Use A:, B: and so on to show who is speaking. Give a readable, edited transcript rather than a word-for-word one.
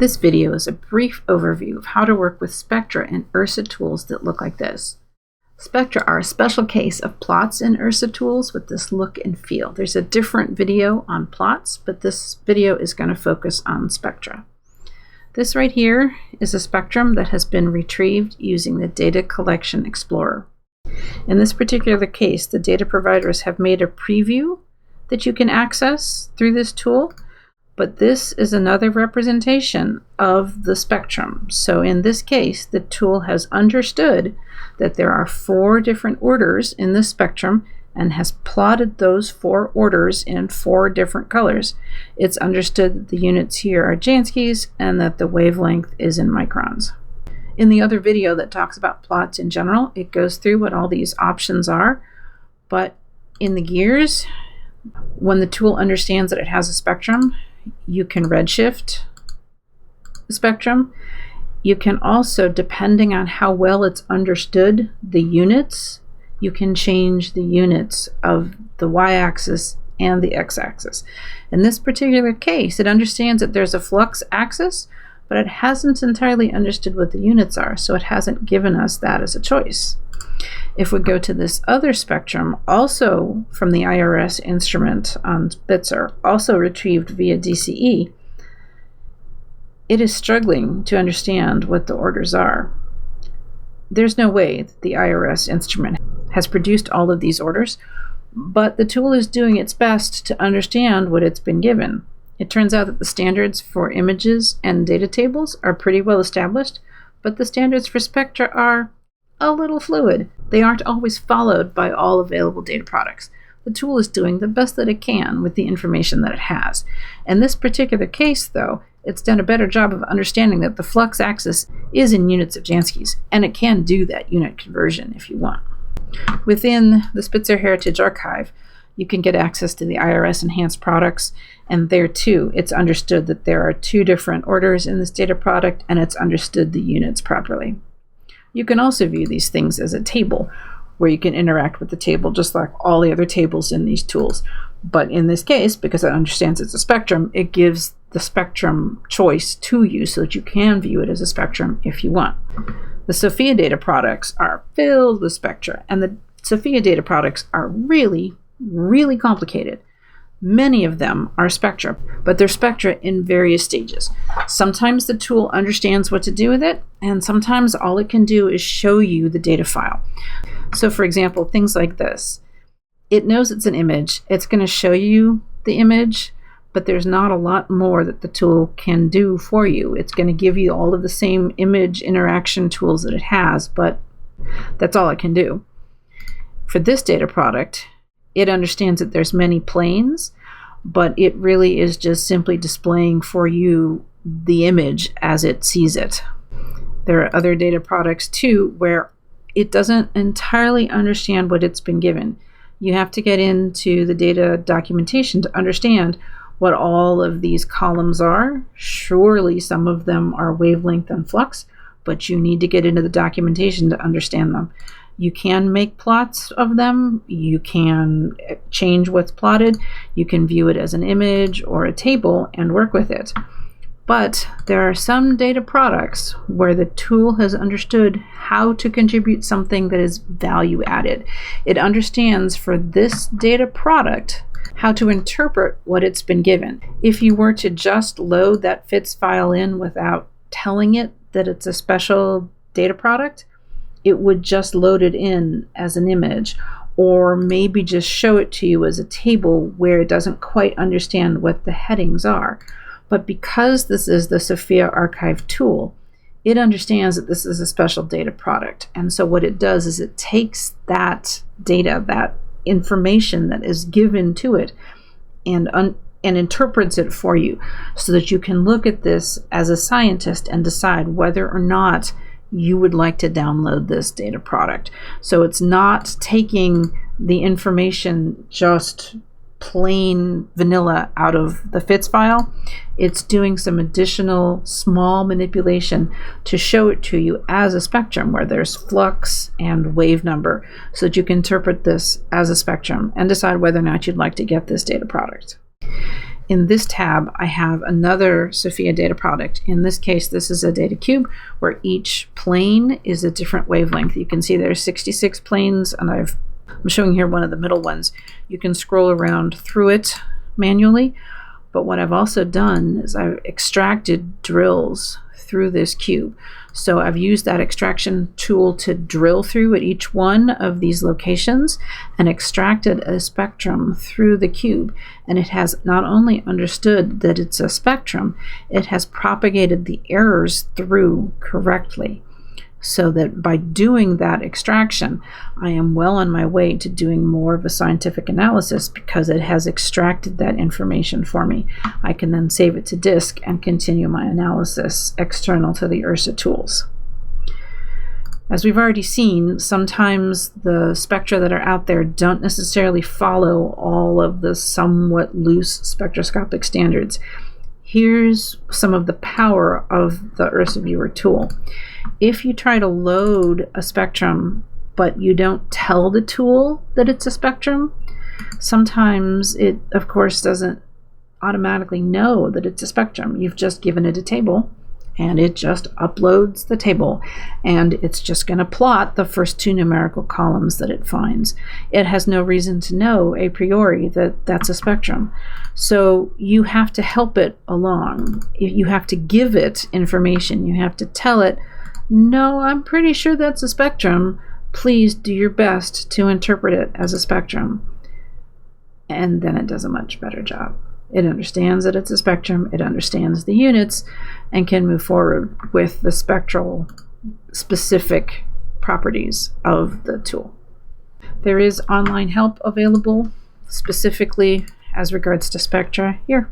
A: This video is a brief overview of how to work with Spectra and IRSA tools that look like this. Spectra are a special case of plots and IRSA tools with this look and feel. There's a different video on plots, but this video is going to focus on Spectra. This right here is a spectrum that has been retrieved using the Data Collection Explorer. In this particular case, the data providers have made a preview that you can access through this tool, but this is another representation of the spectrum. So in this case, the tool has understood that there are 4 different orders in the spectrum and has plotted those 4 orders in 4 different colors. It's understood that the units here are Janskis and that the wavelength is in microns. In the other video that talks about plots in general, it goes through what all these options are, but in the gears, when the tool understands that it has a spectrum, you can redshift the spectrum. You can also, depending on how well it's understood the units, you can change the units of the y-axis and the x-axis. In this particular case, it understands that there's a flux axis, but it hasn't entirely understood what the units are, so it hasn't given us that as a choice. If we go to this other spectrum, also from the IRSA instrument on Spectra, also retrieved via DCE, it is struggling to understand what the orders are. There's no way that the IRSA instrument has produced all of these orders, but the tool is doing its best to understand what it's been given. It turns out that the standards for images and data tables are pretty well established, but the standards for Spectra are a little fluid. They aren't always followed by all available data products. The tool is doing the best that it can with the information that it has. In this particular case, though, it's done a better job of understanding that the flux axis is in units of Janskis, and it can do that unit conversion if you want. Within the Spitzer Heritage Archive, you can get access to the IRS enhanced products, and there too, it's understood that there are 2 different orders in this data product, and it's understood the units properly. You can also view these things as a table, where you can interact with the table just like all the other tables in these tools. But in this case, because it understands it's a spectrum, it gives the spectrum choice to you so that you can view it as a spectrum if you want. The SOFIA data products are filled with Spectra, and the SOFIA data products are really, really complicated. Many of them are Spectra, but they're Spectra in various stages. Sometimes the tool understands what to do with it, and sometimes all it can do is show you the data file. So for example, things like this. It knows it's an image. It's going to show you the image, but there's not a lot more that the tool can do for you. It's going to give you all of the same image interaction tools that it has, but that's all it can do. For this data product, it understands that there's many planes, but it really is just simply displaying for you the image as it sees it. There are other data products too where it doesn't entirely understand what it's been given. You have to get into the data documentation to understand what all of these columns are. Surely some of them are wavelength and flux, but you need to get into the documentation to understand them. You can make plots of them, you can change what's plotted, you can view it as an image or a table and work with it. But there are some data products where the tool has understood how to contribute something that is value added. It understands for this data product how to interpret what it's been given. If you were to just load that FITS file in without telling it that it's a special data product, it would just load it in as an image, or maybe just show it to you as a table where it doesn't quite understand what the headings are. But because this is the SOFIA archive tool, it understands that this is a special data product. And so what it does is it takes that data, that information that is given to it, and interprets it for you so that you can look at this as a scientist and decide whether or not you would like to download this data product. So it's not taking the information just plain vanilla out of the FITS file. It's doing some additional small manipulation to show it to you as a spectrum where there's flux and wave number so that you can interpret this as a spectrum and decide whether or not you'd like to get this data product. in this tab, I have another Sophia data product. In this case, this is a data cube where each plane is a different wavelength. You can see there's 66 planes, and I'm showing here one of the middle ones. You can scroll around through it manually, but what I've also done is I've extracted drills through this cube. So I've used that extraction tool to drill through at each one of these locations and extracted a spectrum through the cube. And it has not only understood that it's a spectrum, it has propagated the errors through correctly. So that by doing that extraction, I am well on my way to doing more of a scientific analysis because it has extracted that information for me. I can then save it to disk and continue my analysis external to the IRSA tools. As we've already seen, sometimes the spectra that are out there don't necessarily follow all of the somewhat loose spectroscopic standards. Here's some of the power of the IRSA Viewer tool. If you try to load a spectrum, but you don't tell the tool that it's a spectrum, sometimes it, of course, doesn't automatically know that it's a spectrum. You've just given it a table, and it just uploads the table, and it's just going to plot the first two numerical columns that it finds. It has no reason to know a priori that that's a spectrum. So you have to help it along. You have to give it information. You have to tell it, no, I'm pretty sure that's a spectrum. Please do your best to interpret it as a spectrum. And then it does a much better job. It understands that it's a spectrum, it understands the units, and can move forward with the spectral specific properties of the tool. There is online help available specifically as regards to Spectra here.